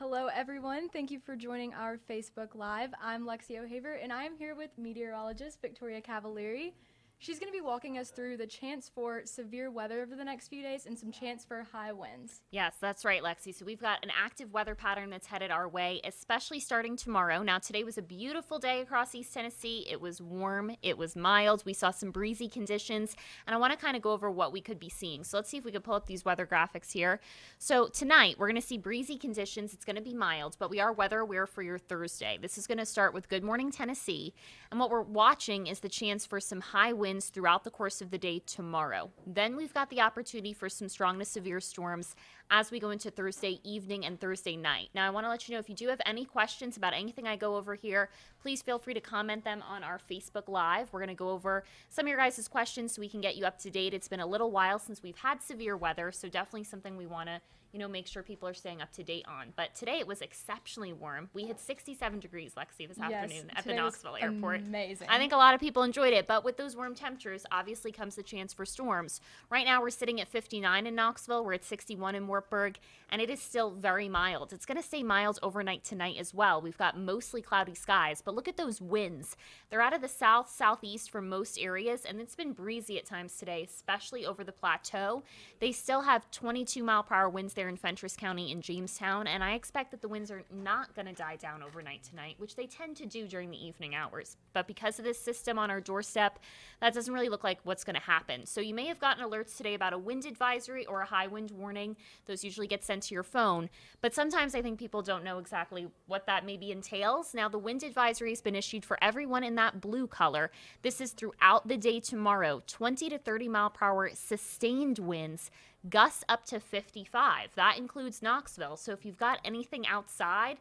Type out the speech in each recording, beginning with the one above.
Hello, everyone. Thank you for joining our Facebook Live. I'm Lexi O'Haver, and I am here with meteorologist Victoria Cavaliere. She's going to be walking us through the chance for severe weather over the next few days and some chance for high winds. Yes, that's right, Lexi. So we've got an active weather pattern that's headed our way, especially starting tomorrow. Now, today was a beautiful day across East Tennessee. It was warm, it was mild. We saw some breezy conditions, and I want to kind of go over what we could be seeing. So let's see if we can pull up these weather graphics here. So tonight, we're going to see breezy conditions. It's going to be mild, but we are weather aware for your Thursday. This is going to start with Good Morning Tennessee, and what we're watching is the chance for some high winds throughout the course of the day tomorrow. Then we've got the opportunity for some strong to severe storms as we go into Thursday evening and Thursday night. Now, I want to let you know if you do have any questions about anything I go over here, please feel free to comment them on our Facebook Live. We're going to go over some of your guys' questions so we can get you up to date. It's been a little while since we've had severe weather, so definitely something we want to make sure people are staying up to date on. But today it was exceptionally warm. We had 67 degrees, Lexi, this afternoon at the Knoxville airport. Amazing. I think a lot of people enjoyed it, but with those warm temperatures, obviously comes the chance for storms. Right now we're sitting at 59 in Knoxville. We're at 61 in Wartburg, and it is still very mild. It's going to stay mild overnight tonight as well. We've got mostly cloudy skies, but look at those winds. They're out of the south, southeast for most areas, and it's been breezy at times today, especially over the plateau. They still have 22-mile-per-hour winds there in Fentress County and Jamestown, and I expect that the winds are not going to die down overnight tonight, which they tend to do during the evening hours. But because of this system on our doorstep, that doesn't really look like what's going to happen. So you may have gotten alerts today about a wind advisory or a high wind warning. Those usually get sent to your phone, but sometimes I think people don't know exactly what that maybe entails. Now, the wind advisory has been issued for everyone in that blue color. This is throughout the day tomorrow, 20 to 30 mile per hour sustained winds, gusts up to 55. That includes Knoxville. So if you've got anything outside,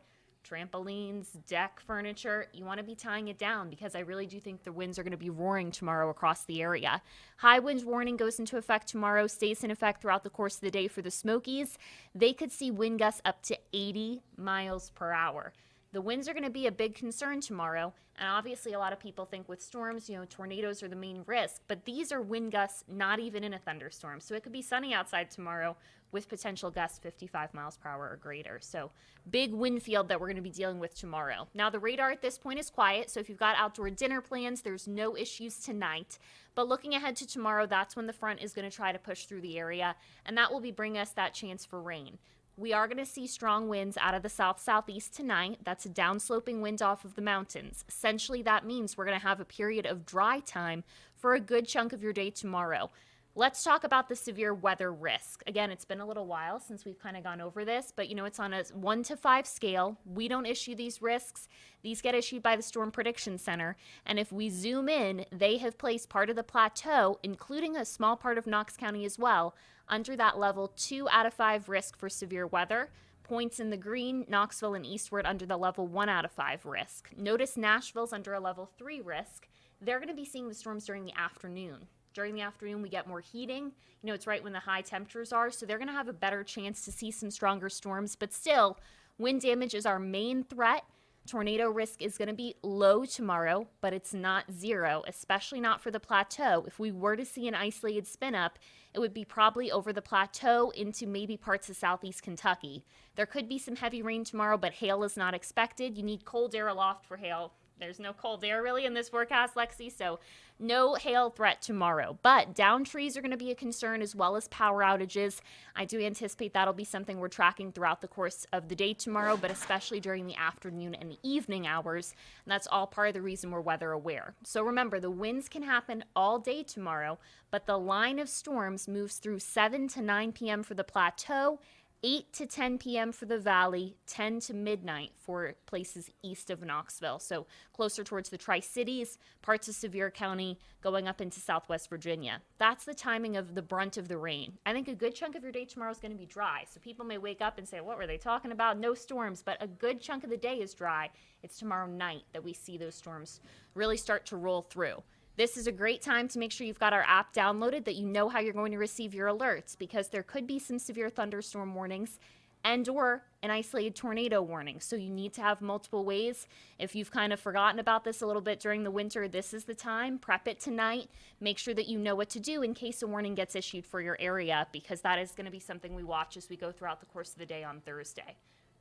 trampolines, deck furniture, you want to be tying it down because I really do think the winds are going to be roaring tomorrow across the area. High wind warning goes into effect tomorrow, stays in effect throughout the course of the day for the Smokies. They could see wind gusts up to 80 miles per hour. The winds are going to be a big concern tomorrow, and obviously a lot of people think with storms, tornadoes are the main risk, but these are wind gusts not even in a thunderstorm. So it could be sunny outside tomorrow with potential gusts 55 miles per hour or greater. So big wind field that we're going to be dealing with tomorrow. Now, the radar at this point is quiet, so if you've got outdoor dinner plans, there's no issues tonight. But looking ahead to tomorrow, that's when the front is going to try to push through the area, and that will be bringing us that chance for rain. We are going to see strong winds out of the south-southeast tonight. That's a downsloping wind off of the mountains. Essentially, that means we're going to have a period of dry time for a good chunk of your day tomorrow. Let's talk about the severe weather risk. Again, it's been a little while since we've kind of gone over this, but it's on a 1 to 5 scale. We don't issue these risks. These get issued by the Storm Prediction Center. And if we zoom in, they have placed part of the plateau, including a small part of Knox County as well, under that level 2 out of 5 risk for severe weather. Points in the green, Knoxville and eastward under the level 1 out of 5 risk. Notice Nashville's under a level 3 risk. They're going to be seeing the storms during the afternoon. During the afternoon, we get more heating. It's right when the high temperatures are, so they're going to have a better chance to see some stronger storms. But still, wind damage is our main threat. Tornado risk is going to be low tomorrow, but it's not zero, especially not for the plateau. If we were to see an isolated spin up, it would be probably over the plateau into maybe parts of southeast Kentucky. There could be some heavy rain tomorrow, but hail is not expected. You need cold air aloft for hail. There's no cold air really in this forecast, Lexi, so no hail threat tomorrow. But down trees are going to be a concern as well as power outages. I do anticipate that'll be something we're tracking throughout the course of the day tomorrow, but especially during the afternoon and the evening hours. And that's all part of the reason we're weather aware. So remember, the winds can happen all day tomorrow, but the line of storms moves through 7 to 9 p.m. for the plateau, 8 to 10 p.m. for the valley, 10 to midnight for places east of Knoxville. So closer towards the Tri-Cities, parts of Sevier County, going up into southwest Virginia. That's the timing of the brunt of the rain. I think a good chunk of your day tomorrow is going to be dry. So people may wake up and say, what were they talking about? No storms, but a good chunk of the day is dry. It's tomorrow night that we see those storms really start to roll through. This is a great time to make sure you've got our app downloaded, that you know how you're going to receive your alerts, because there could be some severe thunderstorm warnings and or an isolated tornado warning. So you need to have multiple ways. If you've kind of forgotten about this a little bit during the winter, this is the time. Prep it tonight. Make sure that you know what to do in case a warning gets issued for your area, because that is going to be something we watch as we go throughout the course of the day on Thursday.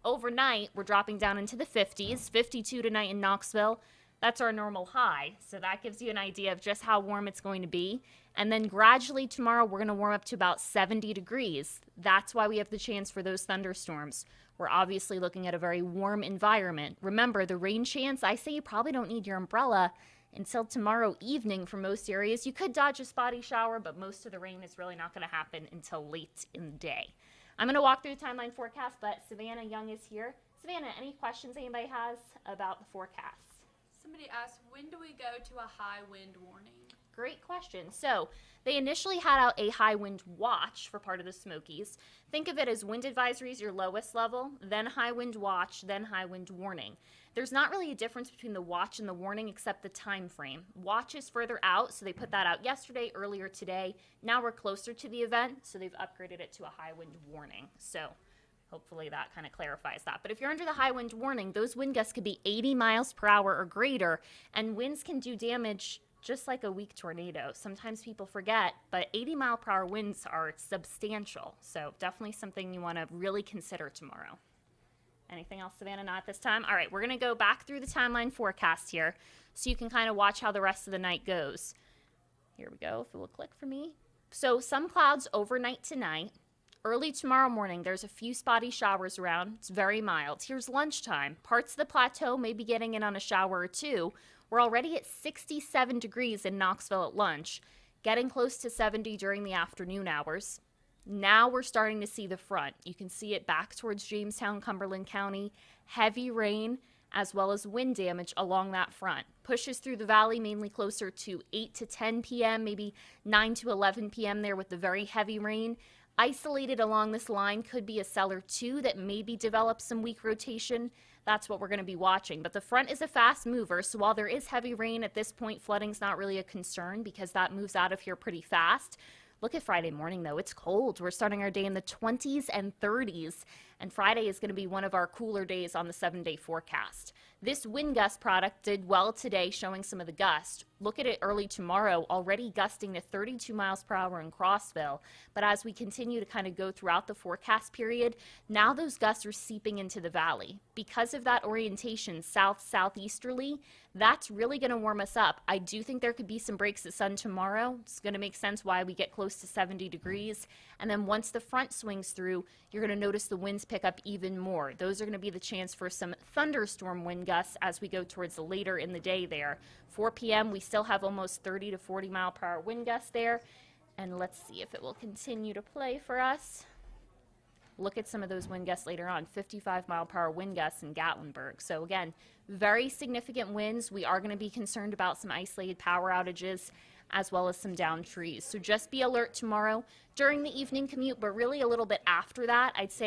Overnight, we're dropping down into the 50s, 52 tonight in Knoxville. That's our normal high. So that gives you an idea of just how warm it's going to be. And then gradually tomorrow, we're going to warm up to about 70 degrees. That's why we have the chance for those thunderstorms. We're obviously looking at a very warm environment. Remember, the rain chance, I say you probably don't need your umbrella until tomorrow evening for most areas. You could dodge a spotty shower, but most of the rain is really not going to happen until late in the day. I'm going to walk through the timeline forecast, but Savannah Young is here. Savannah, any questions anybody has about the forecast? Somebody asked, when do we go to a high wind warning? Great question. So they initially had out a high wind watch for part of the Smokies. Think of it as wind advisories, your lowest level, then high wind watch, then high wind warning. There's not really a difference between the watch and the warning except the time frame. Watch is further out, so they put that out yesterday, earlier today. Now we're closer to the event, so they've upgraded it to a high wind warning. So hopefully that kind of clarifies that. But if you're under the high wind warning, those wind gusts could be 80 miles per hour or greater, and winds can do damage just like a weak tornado. Sometimes people forget, but 80-mile-per-hour winds are substantial. So definitely something you want to really consider tomorrow. Anything else, Savannah? Not at this time? All right, we're going to go back through the timeline forecast here so you can kind of watch how the rest of the night goes. Here we go, if it will click for me. So some clouds overnight tonight. Early tomorrow morning, there's a few spotty showers around. It's very mild. Here's lunchtime. Parts of the plateau may be getting in on a shower or two. We're already at 67 degrees in Knoxville at lunch, getting close to 70 during the afternoon hours. Now we're starting to see the front. You can see it back towards Jamestown, Cumberland County. Heavy rain as well as wind damage along that front. Pushes through the valley mainly closer to 8 to 10 p.m., maybe 9 to 11 p.m. there with the very heavy rain. Isolated along this line could be a cell or two that maybe develops some weak rotation. That's what we're going to be watching. But the front is a fast mover, so while there is heavy rain at this point, flooding's not really a concern because that moves out of here pretty fast. Look at Friday morning, though. It's cold. We're starting our day in the 20s and 30s, and Friday is going to be one of our cooler days on the 7-day forecast. This wind gust product did well today, showing some of the gust. Look at it early tomorrow, already gusting to 32 miles per hour in Crossville. But as we continue to kind of go throughout the forecast period, now those gusts are seeping into the valley. Because of that orientation, south-southeasterly, that's really going to warm us up. I do think there could be some breaks of sun tomorrow. It's going to make sense why we get close to 70 degrees. And then once the front swings through, you're going to notice the winds pick up even more. Those are going to be the chance for some thunderstorm wind gusts as we go towards the later in the day there. 4 p.m., we still have almost 30 to 40 mile per hour wind gusts there. And let's see if it will continue to play for us. Look at some of those wind gusts later on, 55 mile per hour wind gusts in Gatlinburg. So again, very significant winds. We are going to be concerned about some isolated power outages as well as some downed trees. So just be alert tomorrow during the evening commute, but really a little bit after that. I'd say